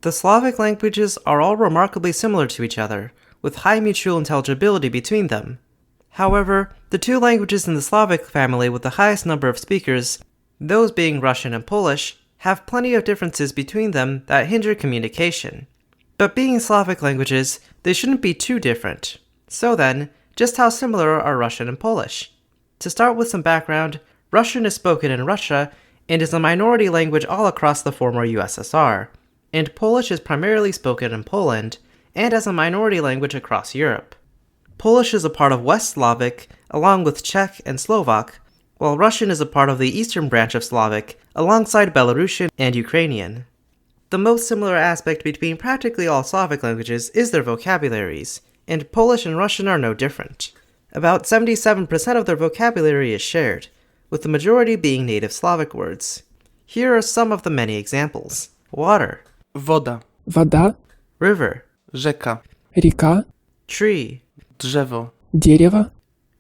The Slavic languages are all remarkably similar to each other, with high mutual intelligibility between them. However, the two languages in the Slavic family with the highest number of speakers, those being Russian and Polish, have plenty of differences between them that hinder communication. But being Slavic languages, they shouldn't be too different. So then, just how similar are Russian and Polish? To start with some background, Russian is spoken in Russia and is a minority language all across the former USSR, and Polish is primarily spoken in Poland and as a minority language across Europe. Polish is a part of West Slavic, along with Czech and Slovak, while Russian is a part of the eastern branch of Slavic, alongside Belarusian and Ukrainian. The most similar aspect between practically all Slavic languages is their vocabularies, and Polish and Russian are no different. About 77% of their vocabulary is shared, with the majority being native Slavic words. Here are some of the many examples. Water. Woda. Вода. River. Rzeka. Река. Tree. Drzewo. Дерево.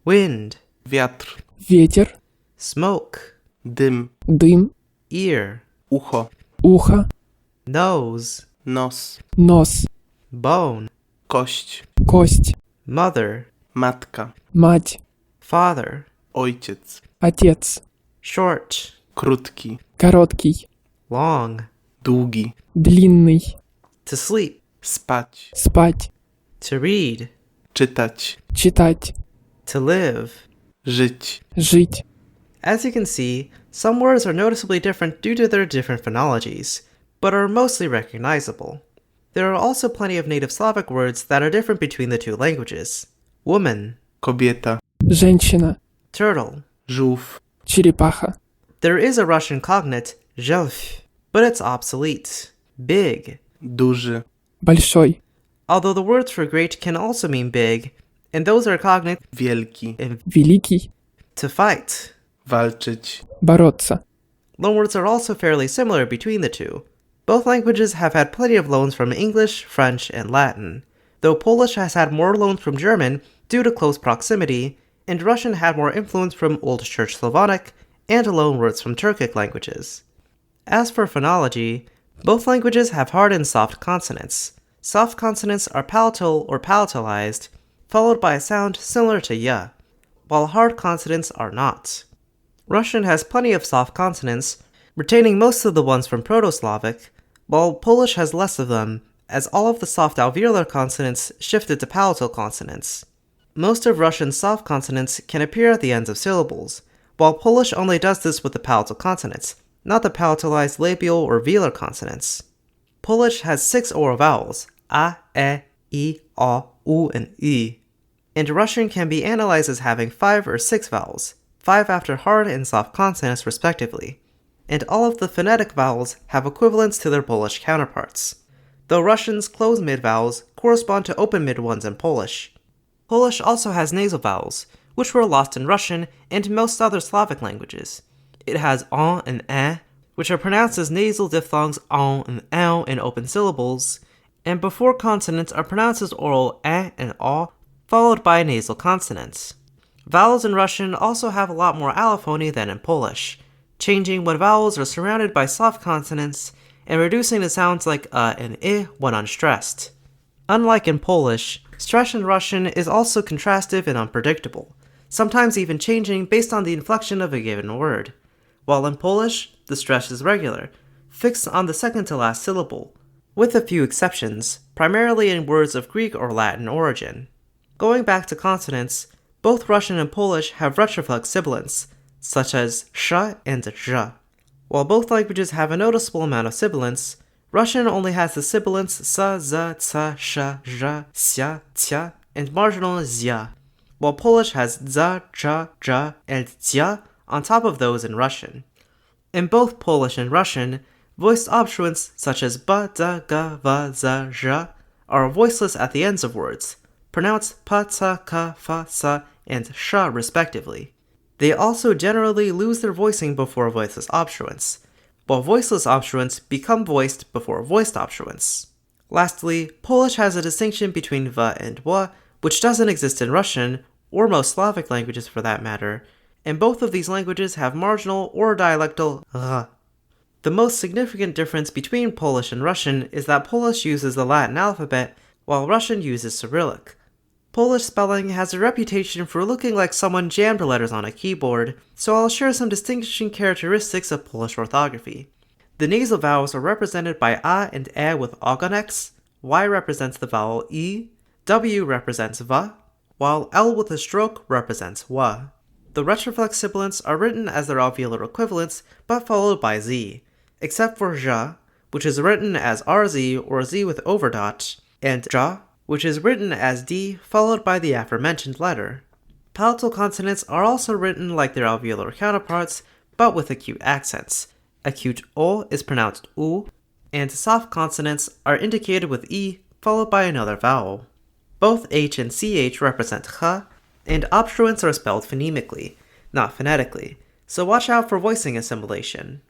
Wind. Wiatr. Ветер. Smoke. Dym. Дым. Ear. Ucho. Ухо. Nose. Nos. Нос. Bone. Kość. Кость. Mother. Matka. Мать. Father. Ojciec. Отец. Short. Krótki. Короткий. Long. Długi. Длинный. To sleep. Spać. Спать. To read. Czytać. Читать. To live. Żyć. Жить. As you can see, some words are noticeably different due to their different phonologies, but are mostly recognizable. There are also plenty of native Slavic words that are different between the two languages. Woman. Kobieta. Женщина. Turtle. Żółw. Черепаха. There is a Russian cognate, zhelf, but it's obsolete. Big. Duży. Большой. Although the words for great can also mean big, and those are cognate Wielki. and Великий. to fight. Walczyć. Бороться. Loanwords are also fairly similar between the two. Both languages have had plenty of loans from English, French, and Latin, though Polish has had more loans from German due to close proximity, and Russian had more influence from Old Church Slavonic and loanwords from Turkic languages. As for phonology, both languages have hard and soft consonants. Soft consonants are palatal or palatalized, followed by a sound similar to y, while hard consonants are not. Russian has plenty of soft consonants, retaining most of the ones from Proto-Slavic, while Polish has less of them, as all of the soft alveolar consonants shifted to palatal consonants. Most of Russian's soft consonants can appear at the ends of syllables, while Polish only does this with the palatal consonants, not the palatalized labial or velar consonants. Polish has 6 oral vowels, a, e, I, o, u, and I, and Russian can be analyzed as having 5 or 6 vowels, 5 after hard and soft consonants respectively, and all of the phonetic vowels have equivalents to their Polish counterparts, though Russian's closed mid-vowels correspond to open mid-ones in Polish. Polish also has nasal vowels, which were lost in Russian and most other Slavic languages. It has on and which are pronounced as nasal diphthongs on and ow in open syllables, and before consonants are pronounced as oral and o, followed by nasal consonants. Vowels in Russian also have a lot more allophony than in Polish, changing when vowels are surrounded by soft consonants and reducing the sounds like and I when unstressed. Unlike in Polish, stress in Russian is also contrastive and unpredictable, sometimes even changing based on the inflection of a given word, while in Polish, the stress is regular, fixed on the second to last syllable, with a few exceptions, primarily in words of Greek or Latin origin. Going back to consonants, both Russian and Polish have retroflex sibilants, such as sh and zh. While both languages have a noticeable amount of sibilants, Russian only has the sibilants sa, za, tsa, sha, zha, sya, tya, and marginal zya, while Polish has za, cha, ja, and tya on top of those in Russian. In both Polish and Russian, voiced obstruents such as ba, da, ga, va, za, zha are voiceless at the ends of words, pronounced pa, ta, ka, fa, sa, and sha respectively. They also generally lose their voicing before voiceless obstruents, while voiceless obstruents become voiced before voiced obstruents. Lastly, Polish has a distinction between v and w, which doesn't exist in Russian, or most Slavic languages for that matter, and both of these languages have marginal or dialectal r. The most significant difference between Polish and Russian is that Polish uses the Latin alphabet, while Russian uses Cyrillic. Polish spelling has a reputation for looking like someone jammed letters on a keyboard, so I'll share some distinguishing characteristics of Polish orthography. The nasal vowels are represented by A and E with ogonek, Y represents the vowel E, W represents V, while L with a stroke represents W. The retroflex sibilants are written as their alveolar equivalents, but followed by Z, except for zha, which is written as RZ or Z with overdot, and ja, which is written as D followed by the aforementioned letter. Palatal consonants are also written like their alveolar counterparts, but with acute accents. Acute O is pronounced U, and soft consonants are indicated with E followed by another vowel. Both H and CH represent Ch, and obstruents are spelled phonemically, not phonetically, so watch out for voicing assimilation.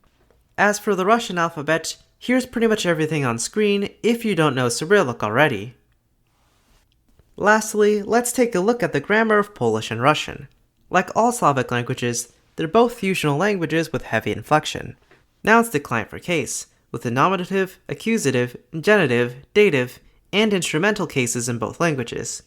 As for the Russian alphabet, here's pretty much everything on screen if you don't know Cyrillic already. Lastly, let's take a look at the grammar of Polish and Russian. Like all Slavic languages, they're both fusional languages with heavy inflection. Nouns decline for case, with the nominative, accusative, genitive, dative, and instrumental cases in both languages.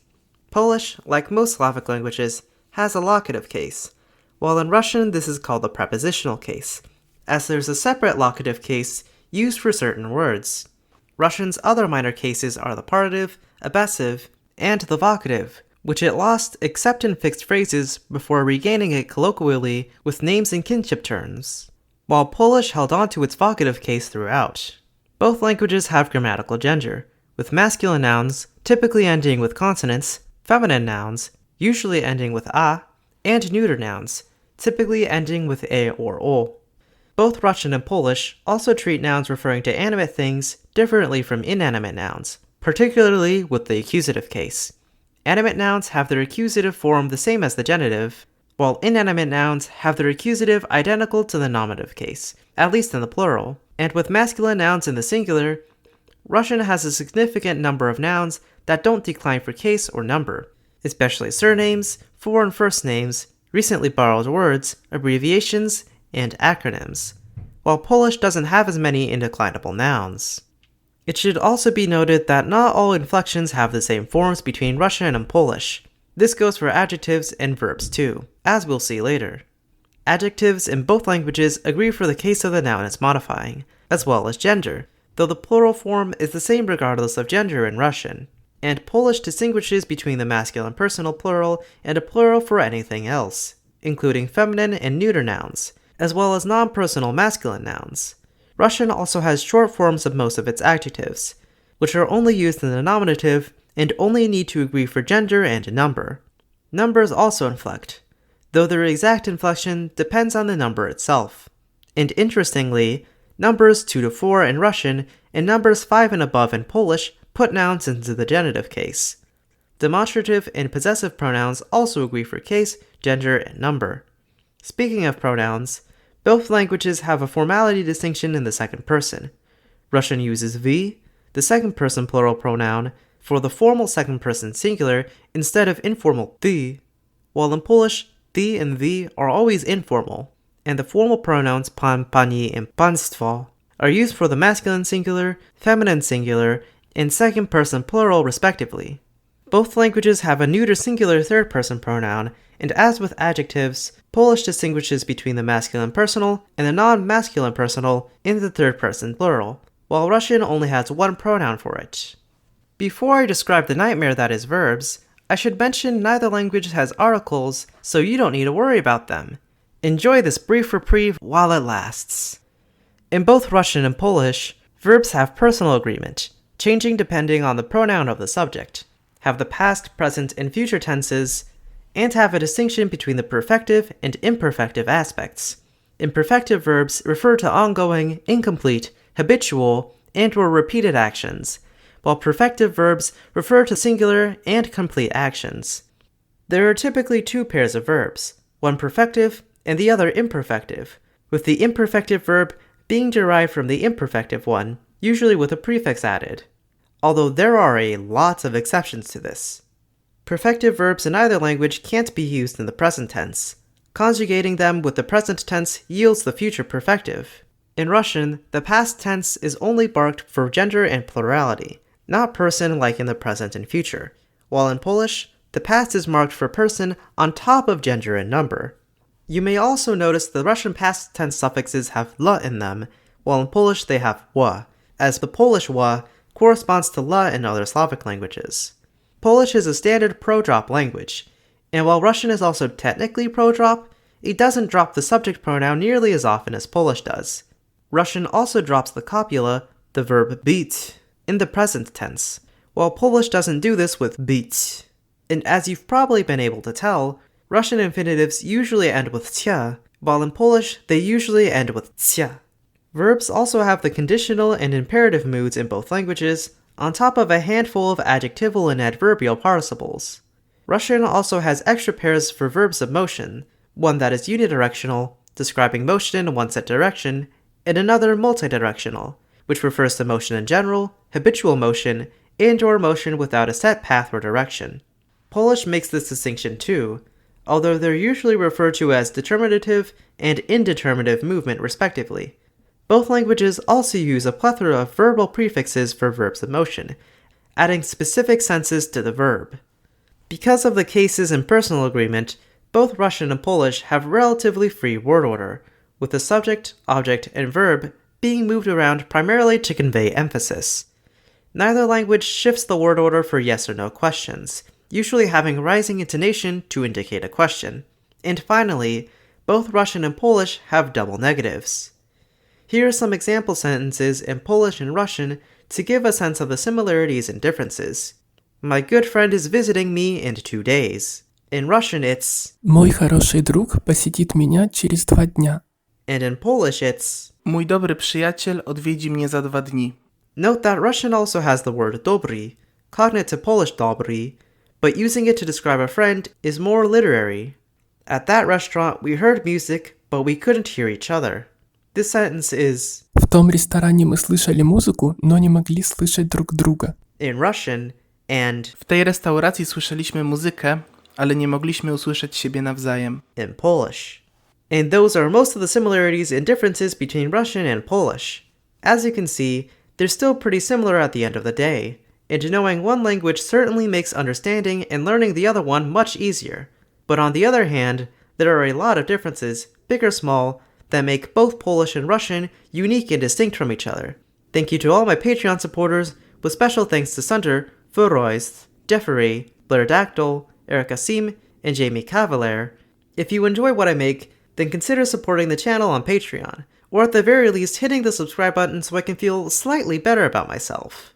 Polish, like most Slavic languages, has a locative case, while in Russian this is called the prepositional case, as there's a separate locative case used for certain words. Russian's other minor cases are the partitive, abessive, and the vocative, which it lost except in fixed phrases before regaining it colloquially with names and kinship terms, while Polish held on to its vocative case throughout. Both languages have grammatical gender, with masculine nouns typically ending with consonants, feminine nouns usually ending with a, and neuter nouns typically ending with a or o. Both Russian and Polish also treat nouns referring to animate things differently from inanimate nouns, particularly with the accusative case. Animate nouns have their accusative form the same as the genitive, while inanimate nouns have their accusative identical to the nominative case, at least in the plural. And with masculine nouns in the singular, Russian has a significant number of nouns that don't decline for case or number, especially surnames, foreign first names, recently borrowed words, abbreviations, and acronyms, while Polish doesn't have as many indeclinable nouns. It should also be noted that not all inflections have the same forms between Russian and Polish. This goes for adjectives and verbs too, as we'll see later. Adjectives in both languages agree for the case of the noun it's modifying, as well as gender, though the plural form is the same regardless of gender in Russian, and Polish distinguishes between the masculine personal plural and a plural for anything else, including feminine and neuter nouns, as well as non-personal masculine nouns. Russian also has short forms of most of its adjectives, which are only used in the nominative and only need to agree for gender and number. Numbers also inflect, though their exact inflection depends on the number itself. And interestingly, numbers 2 to 4 in Russian and numbers 5 and above in Polish put nouns into the genitive case. Demonstrative and possessive pronouns also agree for case, gender, and number. Speaking of pronouns, both languages have a formality distinction in the second person. Russian uses V, the second person plural pronoun, for the formal second person singular instead of informal ty, while in Polish, ty and v are always informal, and the formal pronouns pan, pani, and państwo are used for the masculine singular, feminine singular, and second person plural respectively. Both languages have a neuter singular third person pronoun, and as with adjectives, Polish distinguishes between the masculine personal and the non-masculine personal in the third person plural, while Russian only has one pronoun for it. Before I describe the nightmare that is verbs, I should mention neither language has articles, so you don't need to worry about them. Enjoy this brief reprieve while it lasts. In both Russian and Polish, verbs have personal agreement, changing depending on the pronoun of the subject, have the past, present, and future tenses, and have a distinction between the perfective and imperfective aspects. Imperfective verbs refer to ongoing, incomplete, habitual, and/or repeated actions, while perfective verbs refer to singular and complete actions. There are typically two pairs of verbs, one perfective and the other imperfective, with the imperfective verb being derived from the imperfective one, usually with a prefix added, although there are a lot of exceptions to this. Perfective verbs in either language can't be used in the present tense. Conjugating them with the present tense yields the future perfective. In Russian, the past tense is only marked for gender and plurality, not person like in the present and future, while in Polish, the past is marked for person on top of gender and number. You may also notice the Russian past tense suffixes have la in them, while in Polish they have wa, as the Polish wa corresponds to la in other Slavic languages. Polish is a standard pro-drop language, and while Russian is also technically pro-drop, it doesn't drop the subject pronoun nearly as often as Polish does. Russian also drops the copula, the verb být, in the present tense, while Polish doesn't do this with být. And as you've probably been able to tell, Russian infinitives usually end with tia, while in Polish they usually end with tia. Verbs also have the conditional and imperative moods in both languages, on top of a handful of adjectival and adverbial participles. Russian also has extra pairs for verbs of motion, one that is unidirectional, describing motion in one set direction, and another multidirectional, which refers to motion in general, habitual motion, and/or motion without a set path or direction. Polish makes this distinction too, although they're usually referred to as determinative and indeterminative movement respectively. Both languages also use a plethora of verbal prefixes for verbs of motion, adding specific senses to the verb. Because of the cases in personal agreement, both Russian and Polish have relatively free word order, with the subject, object, and verb being moved around primarily to convey emphasis. Neither language shifts the word order for yes or no questions, usually having rising intonation to indicate a question. And finally, both Russian and Polish have double negatives. Here are some example sentences in Polish and Russian to give a sense of the similarities and differences. My good friend is visiting me in 2 days. In Russian it's Мой хороший друг посетит меня через 2 дня. and in Polish it's Mój dobry przyjaciel odwiedzi mnie za 2 dni. Note that Russian also has the word dobry, cognate to Polish dobry, but using it to describe a friend is more literary. At that restaurant, we heard music, but we couldn't hear each other. This sentence is В том ресторане мы слышали музыку, но не могли слышать друг друга. in Russian and W tej restauracji słyszeliśmy muzykę, ale nie mogliśmy usłyszeć siebie nawzajem. in Polish. And those are most of the similarities and differences between Russian and Polish. As you can see, they're still pretty similar at the end of the day, and knowing one language certainly makes understanding and learning the other one much easier. But on the other hand, there are a lot of differences, big or small, that make both Polish and Russian unique and distinct from each other. Thank you to all my Patreon supporters, with special thanks to Sunder, Furoist, Jeffrey, Blairdactyl, Eric Asim, and Jamie Cavalier. If you enjoy what I make, then consider supporting the channel on Patreon, or at the very least hitting the subscribe button so I can feel slightly better about myself.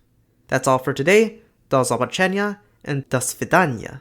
That's all for today. Do zobaczenia and do svidania.